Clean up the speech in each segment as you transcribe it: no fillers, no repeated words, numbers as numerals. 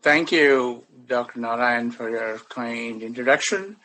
Thank you, Dr. Narayan, for your kind introduction.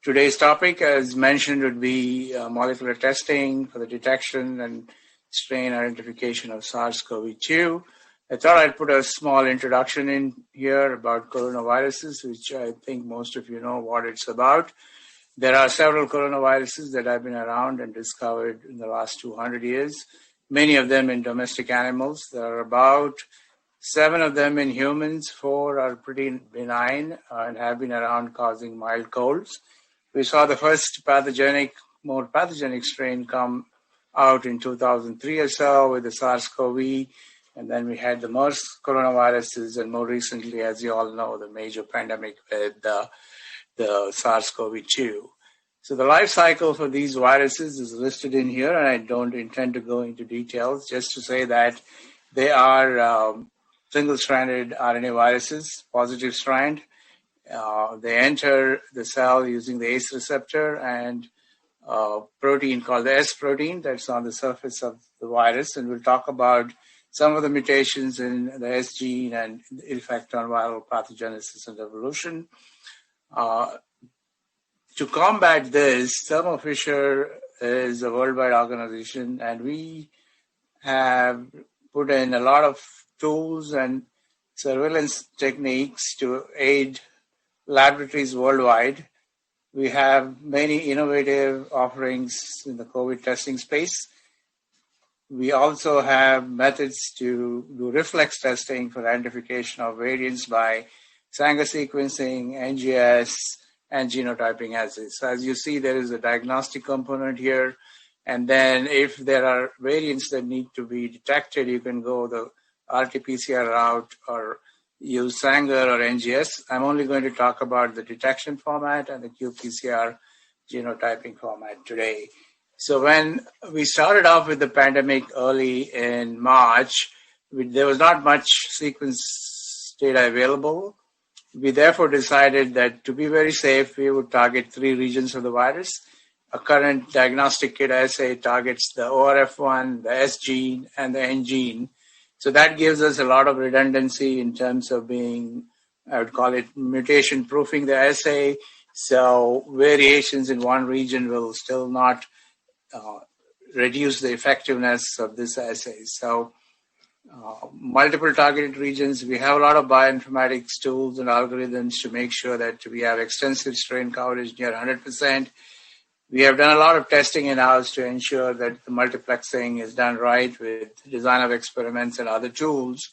Today's topic, as mentioned, would be molecular testing for the detection and strain identification of SARS-CoV-2. I thought I'd put a small introduction in here about coronaviruses, which I think most of you know what it's about. There are several coronaviruses that have been around and discovered in the last 200 years, many of them in domestic animals. There are about 7 of them in humans. 4 are pretty benign and have been around causing mild colds. We saw the first more pathogenic strain come out in 2003 or so with the SARS-CoV, and then we had the MERS coronaviruses, and more recently, as you all know, the major pandemic with the SARS-CoV-2. So the life cycle for these viruses is listed in here, and I don't intend to go into details, just to say that they are single-stranded RNA viruses, positive strand. They enter the cell using the ACE receptor and protein called the S protein that's on the surface of the virus. And we'll talk about some of the mutations in the S gene and the effect on viral pathogenesis and evolution. To combat this, Thermo Fisher is a worldwide organization, and we have put in a lot of tools and surveillance techniques to aid laboratories worldwide. We have many innovative offerings in the COVID testing space. We also have methods to do reflex testing for identification of variants by Sanger sequencing, NGS, and genotyping assays. So as you see, there is a diagnostic component here. And then if there are variants that need to be detected, you can go the RT-PCR route or use Sanger or NGS. I'm only going to talk about the detection format and the qPCR genotyping format today. So when we started off with the pandemic early in March, there was not much sequence data available. We therefore decided that to be very safe, we would target 3 regions of the virus. A current diagnostic kit assay targets the ORF1, the S gene, and the N gene. So that gives us a lot of redundancy in terms of being, I would call it mutation proofing the assay. So variations in one region will still not reduce the effectiveness of this assay. So multiple targeted regions. We have a lot of bioinformatics tools and algorithms to make sure that we have extensive strain coverage near 100%. We have done a lot of testing in-house to ensure that the multiplexing is done right with design of experiments and other tools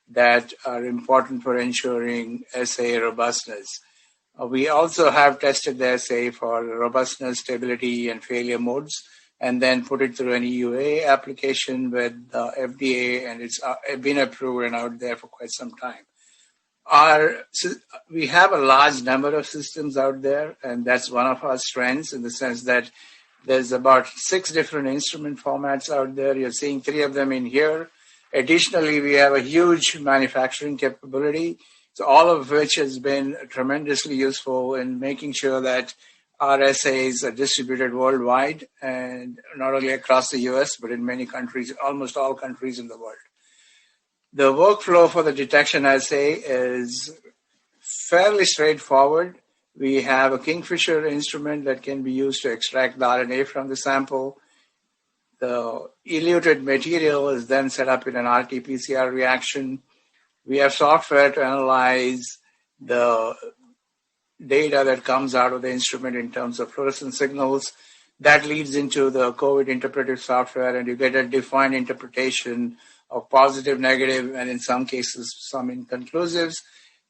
that are important for ensuring assay robustness. We also have tested the assay for robustness, stability, and failure modes, and then put it through an EUA application with the FDA, and it's been approved and out there for quite some time. We have a large number of systems out there, and that's one of our strengths in the sense that there's about 6 different instrument formats out there. You're seeing 3 of them in here. Additionally, we have a huge manufacturing capability, so all of which has been tremendously useful in making sure that our assays are distributed worldwide, and not only across the US, but in many countries, almost all countries in the world. The workflow for the detection assay is fairly straightforward. We have a Kingfisher instrument that can be used to extract the RNA from the sample. The eluted material is then set up in an RT-PCR reaction. We have software to analyze the data that comes out of the instrument in terms of fluorescent signals. That leads into the COVID interpretive software, and you get a defined interpretation of positive, negative, and in some cases, some inconclusives.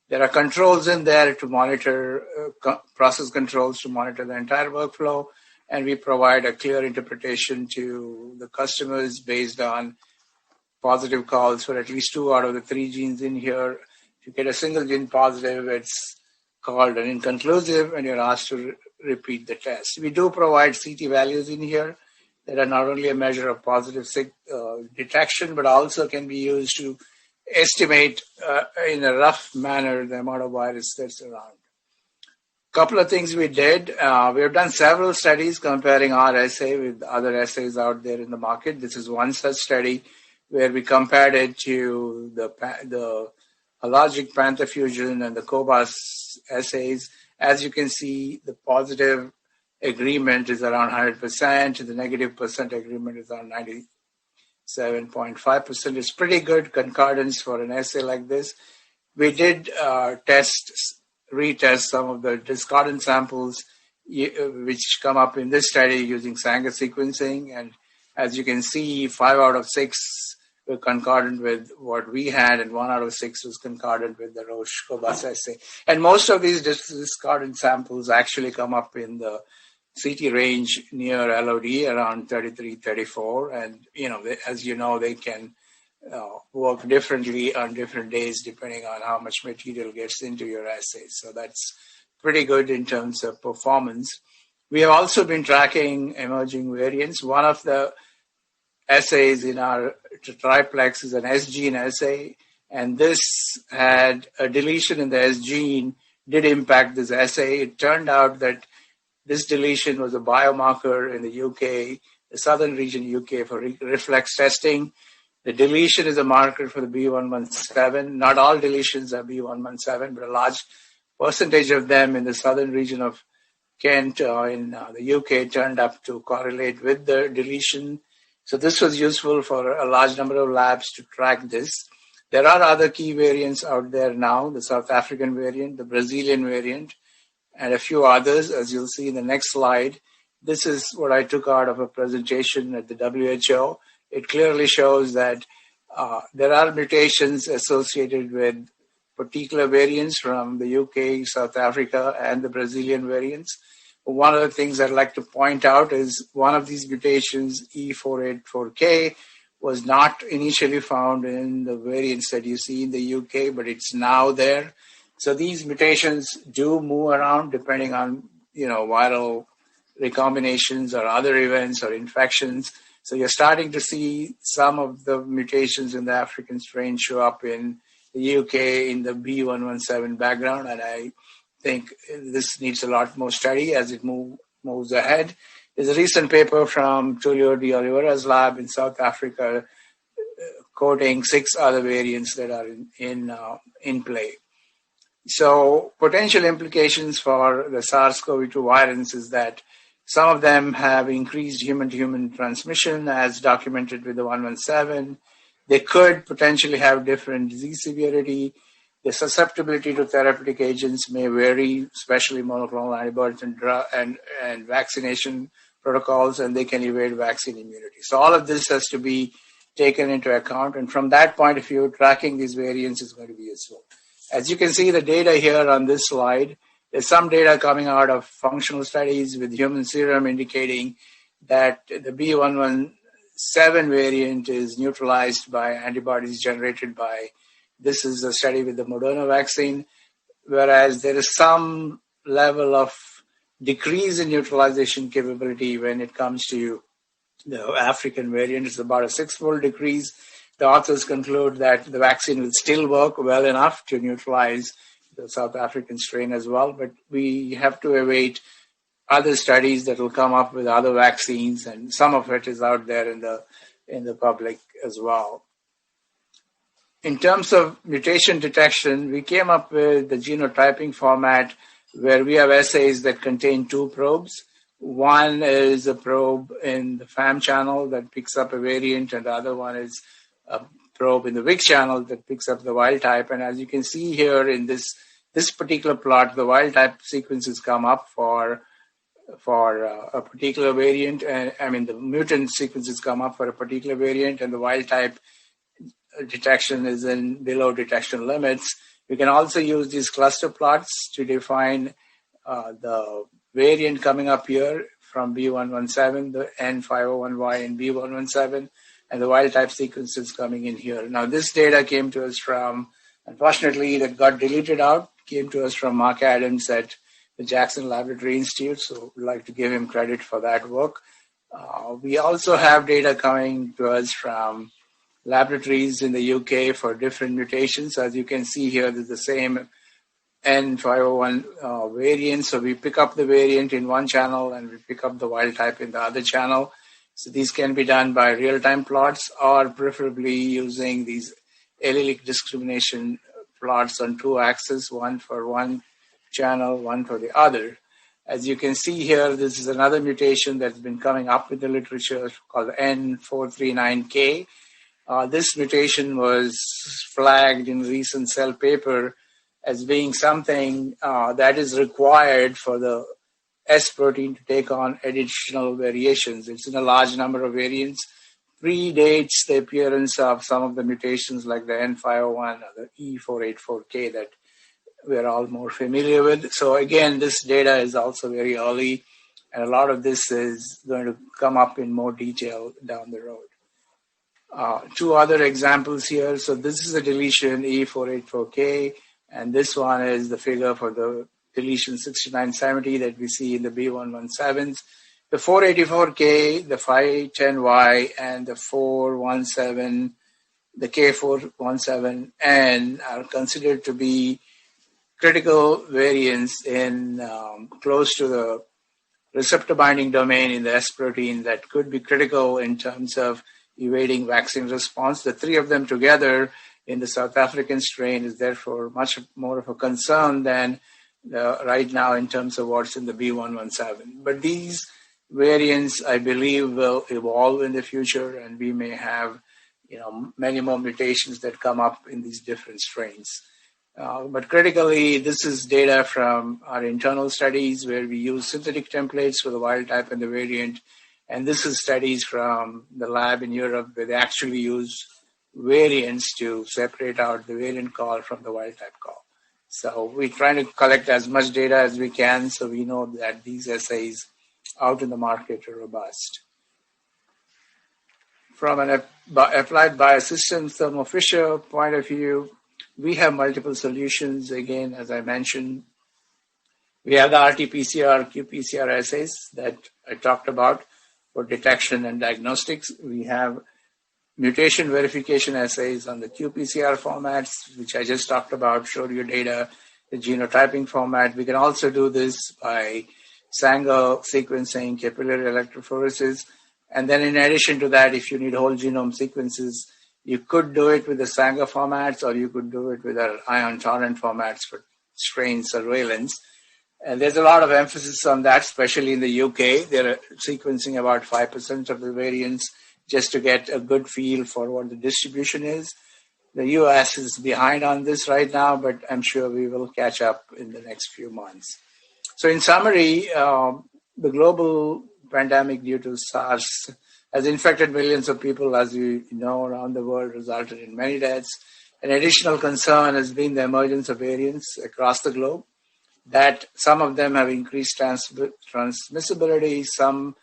There are controls in there to monitor, process controls to monitor the entire workflow, and we provide a clear interpretation to the customers based on positive calls for at least 2 out of the 3 genes in here. If you get a single gene positive, it's called an inconclusive, and you're asked to repeat the test. We do provide CT values in here that are not only a measure of positive detection, but also can be used to estimate in a rough manner the amount of virus that's around. Couple of things we did. We have done several studies comparing our assay with other assays out there in the market. This is one such study where we compared it to the logic Panther fusion and the COBAS assays. As you can see, the positive agreement is around 100%, the negative percent agreement is around 97.5%. It's pretty good concordance for an assay like this. We did retest some of the discordant samples which come up in this study using Sanger sequencing. And as you can see, 5 out of 6 were concordant with what we had, and 1 out of 6 was concordant with the Roche COBAS assay. And most of these discordant samples actually come up in the CT range near LOD around 33, 34. And, as you know, they can work differently on different days depending on how much material gets into your assay. So that's pretty good in terms of performance. We have also been tracking emerging variants. One of the assays in our triplex is an S gene assay, and this had a deletion in the S gene did impact this assay. It turned out that this deletion was a biomarker in the UK, the southern region UK, for reflex testing. The deletion is a marker for the B117. Not all deletions are B117, but a large percentage of them in the southern region of Kent in the UK turned up to correlate with the deletion. So this was useful for a large number of labs to track this. There are other key variants out there now, the South African variant, the Brazilian variant, and a few others, as you'll see in the next slide. This is what I took out of a presentation at the WHO. It clearly shows that there are mutations associated with particular variants from the UK, South Africa, and the Brazilian variants. One of the things I'd like to point out is one of these mutations, E484K, was not initially found in the variants that you see in the UK, but it's now there. So these mutations do move around depending on, viral recombinations or other events or infections. So you're starting to see some of the mutations in the African strain show up in the UK in the B117 background, and I think this needs a lot more study as it moves ahead. There's a recent paper from Tulio de Oliveira's lab in South Africa quoting 6 other variants that are in play. So potential implications for the SARS-CoV-2 virus is that some of them have increased human-to-human transmission as documented with the 117. They could potentially have different disease severity. The susceptibility to therapeutic agents may vary, especially monoclonal antibodies and vaccination protocols, and they can evade vaccine immunity. So all of this has to be taken into account. And from that point of view, tracking these variants is going to be useful. As you can see the data here on this slide, there's some data coming out of functional studies with human serum indicating that the B117 variant is neutralized by antibodies generated by, this is a study with the Moderna vaccine, whereas there is some level of decrease in neutralization capability when it comes to the African variant. It's about a 6-fold decrease. The authors conclude that the vaccine will still work well enough to neutralize the South African strain as well, but we have to await other studies that will come up with other vaccines, and some of it is out there in the public as well. In terms of mutation detection, we came up with the genotyping format where we have assays that contain 2 probes. One is a probe in the FAM channel that picks up a variant, and the other one is a probe in the WIC channel that picks up the wild type. And as you can see here in this particular plot, the wild type sequences come up for a particular variant. The mutant sequences come up for a particular variant, and the wild type detection is in below detection limits. We can also use these cluster plots to define the variant coming up here from B117, the N501Y in B117, and the wild type sequences coming in here. Now, this data came to us from, unfortunately, that got deleted out, came to us from Mark Adams at the Jackson Laboratory Institute, so we'd like to give him credit for that work. We also have data coming to us from laboratories in the UK for different mutations. As you can see here, there's the same N501 variant. So we pick up the variant in one channel and we pick up the wild type in the other channel. So these can be done by real-time plots or preferably using these allelic discrimination plots on two axes, one for one channel, one for the other. As you can see here, this is another mutation that's been coming up in the literature called N439K. This mutation was flagged in a recent Cell paper as being something that is required for the S protein to take on additional variations. It's in a large number of variants, predates the appearance of some of the mutations like the N501 or the E484K that we're all more familiar with. So again, this data is also very early, and a lot of this is going to come up in more detail down the road. Two other examples here. So this is a deletion E484K, and this one is the figure for the deletion 6970 that we see in the B117s. The 484K, the 510Y, and the 417, the K417N are considered to be critical variants in close to the receptor binding domain in the S protein that could be critical in terms of evading vaccine response. The three of them together in the South African strain is therefore much more of a concern than right now in terms of what's in the B117. But these variants, I believe, will evolve in the future, and we may have, many more mutations that come up in these different strains. But critically, this is data from our internal studies where we use synthetic templates for the wild type and the variant. And this is studies from the lab in Europe where they actually use variants to separate out the variant call from the wild type call. So we're trying to collect as much data as we can so we know that these assays out in the market are robust. From an applied biosystems Thermo Fisher point of view, we have multiple solutions. Again, as I mentioned, we have the RT-PCR, qPCR assays that I talked about for detection and diagnostics. We have mutation verification assays on the qPCR formats, which I just talked about, showed you data, the genotyping format. We can also do this by Sanger sequencing, capillary electrophoresis. And then in addition to that, if you need whole genome sequences, you could do it with the Sanger formats, or you could do it with our ion torrent formats for strain surveillance. And there's a lot of emphasis on that, especially in the UK. They're sequencing about 5% of the variants just to get a good feel for what the distribution is. The US is behind on this right now, but I'm sure we will catch up in the next few months. So in summary, the global pandemic due to SARS has infected millions of people, as you know, around the world, resulted in many deaths. An additional concern has been the emergence of variants across the globe, that some of them have increased transmissibility, some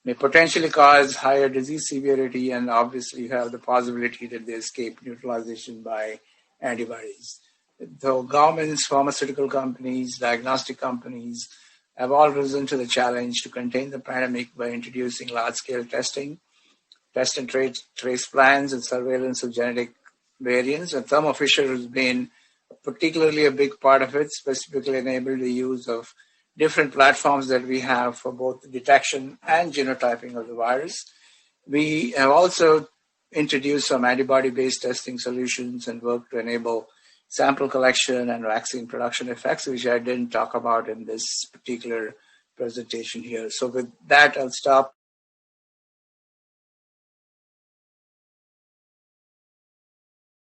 may potentially cause higher disease severity, and obviously you have the possibility that they escape neutralization by antibodies. Though governments, pharmaceutical companies, diagnostic companies have all risen to the challenge to contain the pandemic by introducing large-scale testing, test and trace plans, and surveillance of genetic variants. And Thermo Fisher has been particularly a big part of it, specifically enabled the use of different platforms that we have for both detection and genotyping of the virus. We have also introduced some antibody-based testing solutions and worked to enable sample collection and vaccine production effects, which I didn't talk about in this particular presentation here. So with that, I'll stop